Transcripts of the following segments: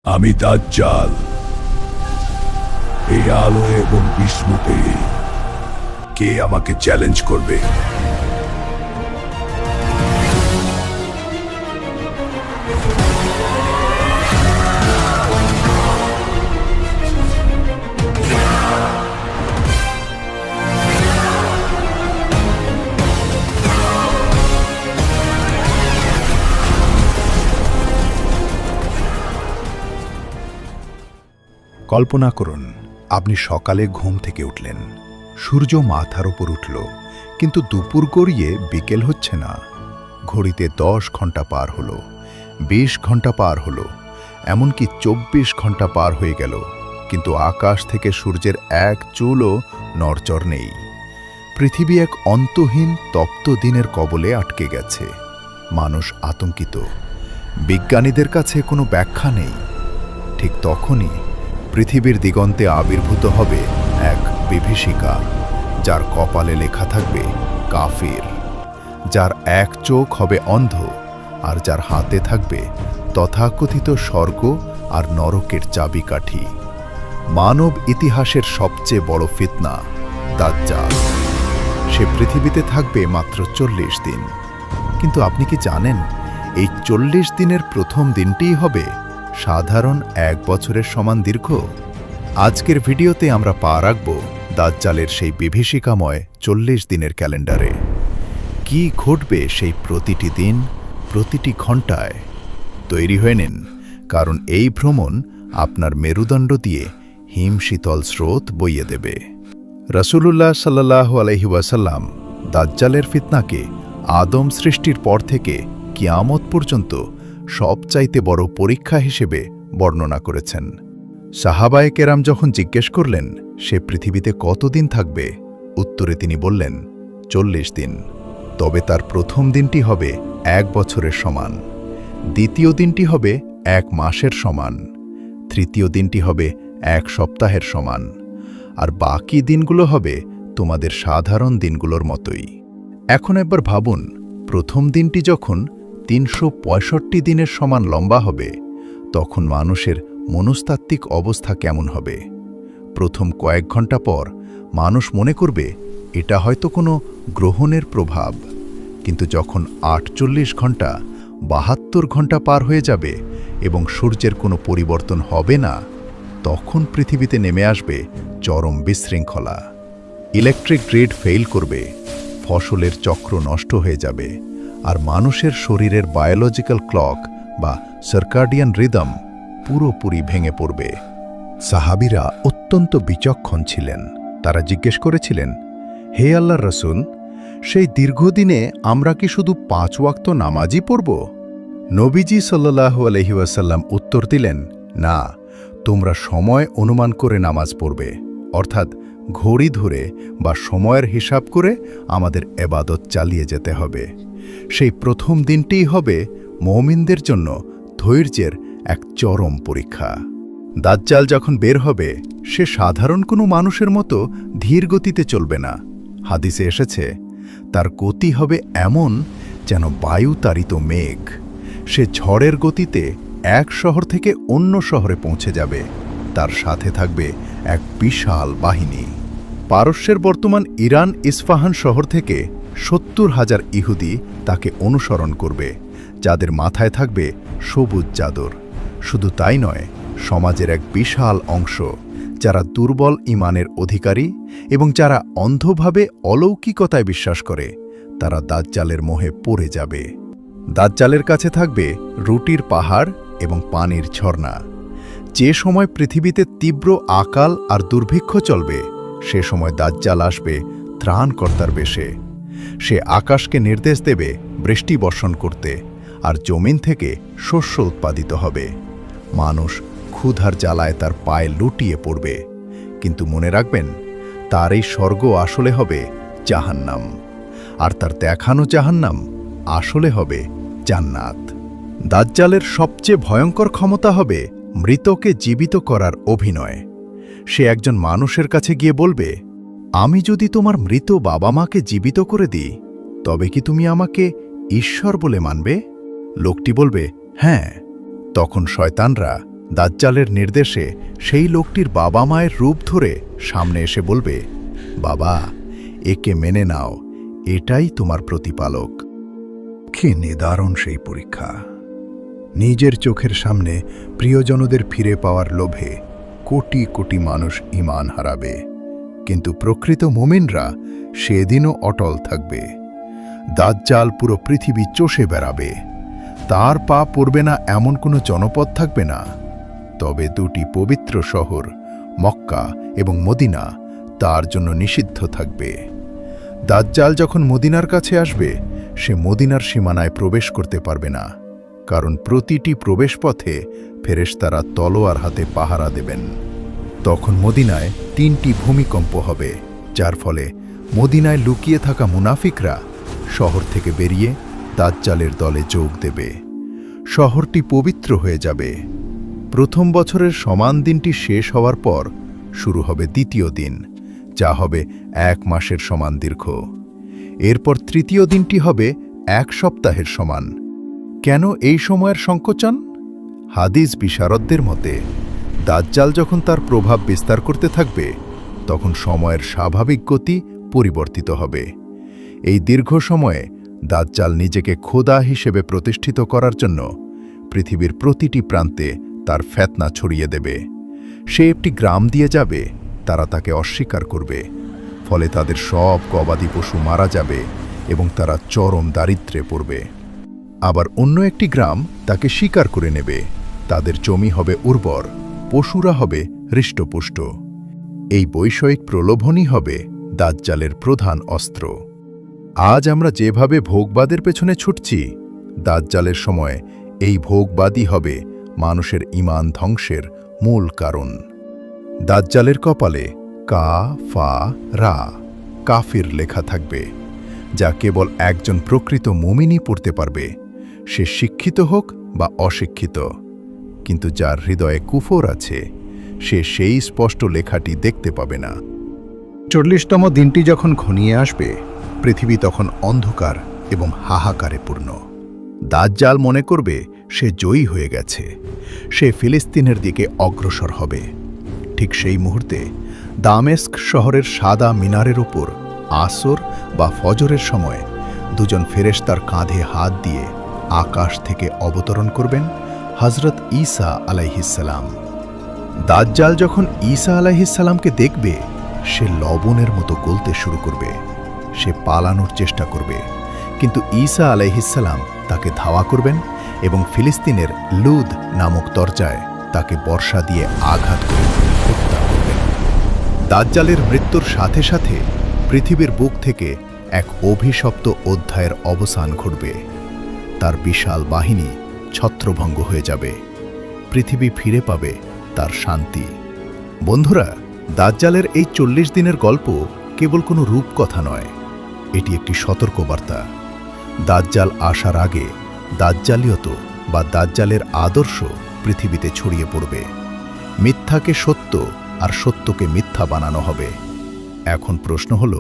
আমি দাজ্জাল। এই আলো এবং বিস্মুতে কে আমাকে চ্যালেঞ্জ করবে? কল্পনা করুন, আপনি সকালে ঘুম থেকে উঠলেন, সূর্য মাথার উপর উঠল, কিন্তু দুপুর গড়িয়ে বিকেল হচ্ছে না। ঘড়িতে 10 ঘন্টা পার হলো, 20 ঘন্টা পার হলো, এমনকি 24 ঘন্টা পার হয়ে গেল, কিন্তু আকাশ থেকে সূর্যের এক চুলও নড়চড় নেই। পৃথিবী এক অন্তহীন তপ্ত দিনের কবলে আটকে গেছে। মানুষ আতঙ্কিত, বিজ্ঞানীদের কাছে কোনো ব্যাখ্যা নেই। ঠিক তখনই পৃথিবীর দিগন্তে আবির্ভূত হবে এক বিভীষিকা, যার কপালে লেখা থাকবে কাফির, যার এক চোখ হবে অন্ধ, আর যার হাতে থাকবে তথাকথিত স্বর্গ আর নরকের চাবিকাঠি। মানব ইতিহাসের সবচেয়ে বড় ফিতনা দাজ্জাল। সে পৃথিবীতে থাকবে মাত্র 40 দিন। কিন্তু আপনি কি জানেন, এই 40 দিনের প্রথম দিনটিই হবে সাধারণ 1 বছরের সমান দীর্ঘ? আজকের ভিডিওতে আমরা পা রাখব দাজ্জালের সেই বিভীষিকাময় 40 দিনের ক্যালেন্ডারে। কি ঘটবে সেই প্রতিটি দিন, প্রতিটি ঘণ্টায়? তৈরি হয়ে নিন, কারণ এই ভ্রমণ আপনার মেরুদণ্ড দিয়ে হিমশীতল স্রোত বইয়ে দেবে। রাসূলুল্লাহ সাল্লাল্লাহু আলাইহি ওয়াসাল্লাম দাজ্জালের ফিতনাকে আদম সৃষ্টির পর থেকে কিয়ামত পর্যন্ত সবচাইতে বড় পরীক্ষা হিসেবে বর্ণনা করেছেন। সাহাবায়ে কেরাম যখন জিজ্ঞেস করলেন সে পৃথিবীতে কতদিন থাকবে, উত্তরে তিনি বললেন 40 দিন। তবে তার প্রথম দিনটি হবে 1 বছরের সমান, দ্বিতীয় দিনটি হবে 1 মাসের সমান, তৃতীয় দিনটি হবে 1 সপ্তাহের সমান, আর বাকি দিনগুলো হবে তোমাদের সাধারণ দিনগুলোর মতোই। এখন একবার ভাবুন, প্রথম দিনটি যখন 365 দিনের সমান লম্বা হবে, তখন মানুষের মনস্তাত্ত্বিক অবস্থা কেমন হবে? প্রথম কয়েক ঘন্টা পর মানুষ মনে করবে এটা হয়তো কোনো গ্রহণের প্রভাব, কিন্তু যখন 48 ঘন্টা 72 ঘন্টা পার হয়ে যাবে এবং সূর্যের কোনো পরিবর্তন হবে না, তখন পৃথিবীতে নেমে আসবে চরম বিশৃঙ্খলা। ইলেকট্রিক গ্রিড ফেইল করবে, ফসলের চক্র নষ্ট হয়ে যাবে, আর মানুষের শরীরের বায়োলজিক্যাল ক্লক বা সার্কাডিয়ান রিদম পুরোপুরি ভেঙে পড়বে। সাহাবীরা অত্যন্ত বিচক্ষণ ছিলেন। তারা জিজ্ঞেস করেছিলেন, হে আল্লাহর রাসূল, সেই দীর্ঘদিনে আমরা কি শুধু 5 ওয়াক্ত নামাজই পড়ব? নবীজি সাল্লাল্লাহু আলাইহি ওয়াসাল্লাম উত্তর দিলেন, না, তোমরা সময় অনুমান করে নামাজ পড়বে, অর্থাৎ ঘড়ি ধরে বা সময়ের হিসাব করে আমাদের এবাদত চালিয়ে যেতে হবে। সেই প্রথম দিনটিই হবে মুমিনদের জন্য ধৈর্যের এক চরম পরীক্ষা। দাজ্জাল যখন বের হবে, সে সাধারণ কোনো মানুষের মতো ধীর গতিতে চলবে না। হাদিসে এসেছে, তার গতি হবে এমন যেন বায়ুতাড়িত মেঘ। সে ঝড়ের গতিতে এক শহর থেকে অন্য শহরে পৌঁছে যাবে। তার সাথে থাকবে এক বিশাল বাহিনী। পারস্যের বর্তমান ইরান ইস্পাহান শহর থেকে 70,000 ইহুদি তাকে অনুসরণ করবে, যাদের মাথায় থাকবে সবুজ চাদর। শুধু তাই নয়, সমাজের এক বিশাল অংশ, যারা দুর্বল ঈমানের অধিকারী এবং যারা অন্ধভাবে অলৌকিকতায় বিশ্বাস করে, তারা দাজ্জালের মোহে পড়ে যাবে। দাজ্জালের কাছে থাকবে রুটির পাহাড় এবং পানির ঝর্ণা। যে সময় পৃথিবীতে তীব্র আকাল আর দুর্ভিক্ষ চলবে, সে সময় দাজ্জাল আসবে ত্রাণকর্তার বেশে। সে আকাশকে নির্দেশ দেবে বৃষ্টি বর্ষণ করতে, আর জমিন থেকে শস্য উৎপাদিত হবে। মানুষ ক্ষুধার জ্বালায় তার পায়ে লুটিয়ে পড়বে। কিন্তু মনে রাখবেন, তার এই স্বর্গ আসলে হবে জাহান্নাম, আর তার দেখানো জাহান্নাম আসলে হবে জান্নাত। দাজ্জালের সবচেয়ে ভয়ঙ্কর ক্ষমতা হবে মৃতকে জীবিত করার অভিনয়। সে একজন মানুষের কাছে গিয়ে বলবে, আমি যদি তোমার মৃত বাবা মাকে জীবিত করে দিই, তবে কি তুমি আমাকে ঈশ্বর বলে মানবে? লোকটি বলবে, হ্যাঁ। তখন শয়তানরা দাজ্জালের নির্দেশে সেই লোকটির বাবা মায়ের রূপ ধরে সামনে এসে বলবে, বাবা, একে মেনে নাও, এটাই তোমার প্রতিপালক। কি নিদারুণ সেই পরীক্ষা! নিজের চোখের সামনে প্রিয়জনদের ফিরে পাওয়ার লোভে কোটি কোটি মানুষ ঈমান হারাবে, কিন্তু প্রকৃত মুমিনরা সেদিনও অটল থাকবে। দাজ্জাল পুরো পৃথিবী চষে বেড়াবে, তার পা পড়বে না এমন কোনো জনপদ থাকবে না। তবে দুটি পবিত্র শহর মক্কা এবং মদিনা তার জন্য নিষিদ্ধ থাকবে। দাজ্জাল যখন মদিনার কাছে আসবে, সে মদিনার সীমানায় প্রবেশ করতে পারবে না, কারণ প্রতিটি প্রবেশপথে ফেরেশতারা তলোয়ার হাতে পাহারা দেবেন। তখন মদিনায় 3টি ভূমিকম্প হবে, যার ফলে মদিনায় লুকিয়ে থাকা মুনাফিকরা শহর থেকে বেরিয়ে দাজ্জালের দলে যোগ দেবে। শহরটি পবিত্র হয়ে যাবে। প্রথম বছরের সমান দিনটি শেষ হওয়ার পর শুরু হবে দ্বিতীয় দিন, যা হবে 1 মাসের সমান দীর্ঘ। এরপর তৃতীয় দিনটি হবে 1 সপ্তাহের সমান। কেন এই সময়ের সংকোচন? হাদিস বিশারদদের মতে, দাজ্জাল যখন তার প্রভাব বিস্তার করতে থাকবে, তখন সময়ের স্বাভাবিক গতি পরিবর্তিত হবে। এই দীর্ঘ সময়ে দাজ্জাল নিজেকে খোদা হিসেবে প্রতিষ্ঠিত করার জন্য পৃথিবীর প্রতিটি প্রান্তে তার ফেতনা ছড়িয়ে দেবে। সে একটি গ্রাম দিয়ে যাবে, তারা তাকে অস্বীকার করবে, ফলে তাদের সব গবাদি পশু মারা যাবে এবং তারা চরম দারিদ্র্যে পড়বে। আবার অন্য একটি গ্রাম তাকে স্বীকার করে নেবে, তাদের জমি হবে উর্বর, পশুরা হবে হৃষ্টপুষ্ট। এই বৈষয়িক প্রলোভনই হবে দাজ্জালের প্রধান অস্ত্র। আজ আমরা যেভাবে ভোগবাদের পেছনে ছুটছি, দাজ্জালের সময় এই ভোগবাদই হবে মানুষের ঈমান ধ্বংসের মূল কারণ। দাজ্জালের কপালে কা ফা রা কাফির লেখা থাকবে, যা কেবল একজন প্রকৃত মুমিনই পড়তে পারবে, সে শিক্ষিত হোক বা অশিক্ষিত। কিন্তু যার হৃদয়ে কুফর আছে, সে সেই স্পষ্ট লেখাটি দেখতে পাবে না। 40তম দিনটি যখন ঘনিয়ে আসবে, পৃথিবী তখন অন্ধকার এবং হাহাকারে পূর্ণ। দাজ্জাল মনে করবে সে জয়ী হয়ে গেছে, সে ফিলিস্তিনের দিকে অগ্রসর হবে। ঠিক সেই মুহূর্তে দামেস্ক শহরের সাদা মিনারের উপর আসর বা ফজরের সময় 2জন ফেরেশতার কাঁধে হাত দিয়ে আকাশ থেকে অবতরণ করবেন হযরত ঈসা আলাইহিসসালাম। দাজ্জাল যখন ঈসা আলাইহিসসালামকে দেখবে, সে লবণের মতো গলতে শুরু করবে। সে পালানোর চেষ্টা করবে, কিন্তু ঈসা আলাইহিসসালাম তাকে ধাওয়া করবেন এবং ফিলিস্তিনের লুদ নামক দরজায় তাকে বর্ষা দিয়ে আঘাত করে হত্যা করবেন। দাজ্জালের মৃত্যুর সাথে সাথে পৃথিবীর বুক থেকে এক অভিশপ্ত অধ্যায়ের অবসান ঘটবে। তার বিশাল বাহিনী ছত্রভঙ্গ হয়ে যাবে, পৃথিবী ফিরে পাবে তার শান্তি। বন্ধুরা, দাজ্জালের এই 40 দিনের গল্প কেবল কোনো রূপকথা নয়, এটি একটি সতর্কবার্তা। দাজ্জাল আসার আগে দাজ্জালিয়ত বা দাজ্জালের আদর্শ পৃথিবীতে ছড়িয়ে পড়বে। মিথ্যাকে সত্য আর সত্যকে মিথ্যা বানানো হবে। এখন প্রশ্ন হল,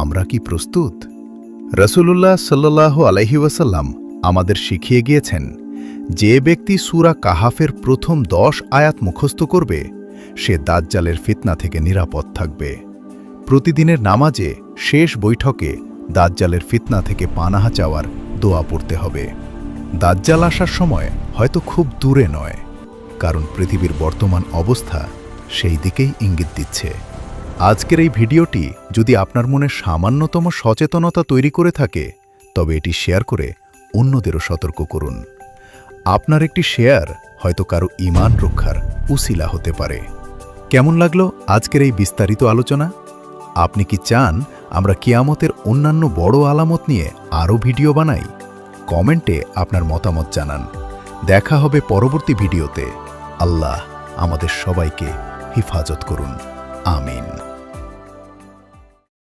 আমরা কি প্রস্তুত? রাসূলুল্লাহ সাল্লাল্লাহু আলাইহি ওয়াসাল্লাম আমাদের শিখিয়ে গিয়েছেন, যে ব্যক্তি সূরা কাহাফের প্রথম 10 আয়াত মুখস্থ করবে, সে দাজ্জালের ফিতনা থেকে নিরাপদ থাকবে। প্রতিদিনের নামাজে শেষ বৈঠকে দাজ্জালের ফিতনা থেকে পানাহা চাওয়ার দোয়া পড়তে হবে। দাজ্জাল আসার সময় হয়তো খুব দূরে নয়, কারণ পৃথিবীর বর্তমান অবস্থা সেই দিকেই ইঙ্গিত দিচ্ছে। আজকের এই ভিডিওটি যদি আপনার মনে সামান্যতম সচেতনতা তৈরি করে থাকে, তবে এটি শেয়ার করে অন্যদেরও সতর্ক করুন। আপনার একটি শেয়ার হয়তো কারো ঈমান রক্ষার উসিলা হতে পারে। কেমন লাগলো আজকের এই বিস্তারিত আলোচনা? আপনি কি চান আমরা কিয়ামতের অন্যান্য বড় আলামত নিয়ে আরও ভিডিও বানাই? কমেন্টে আপনার মতামত জানান। দেখা হবে পরবর্তী ভিডিওতে। আল্লাহ আমাদের সবাইকে হিফাজত করুন। আমিন।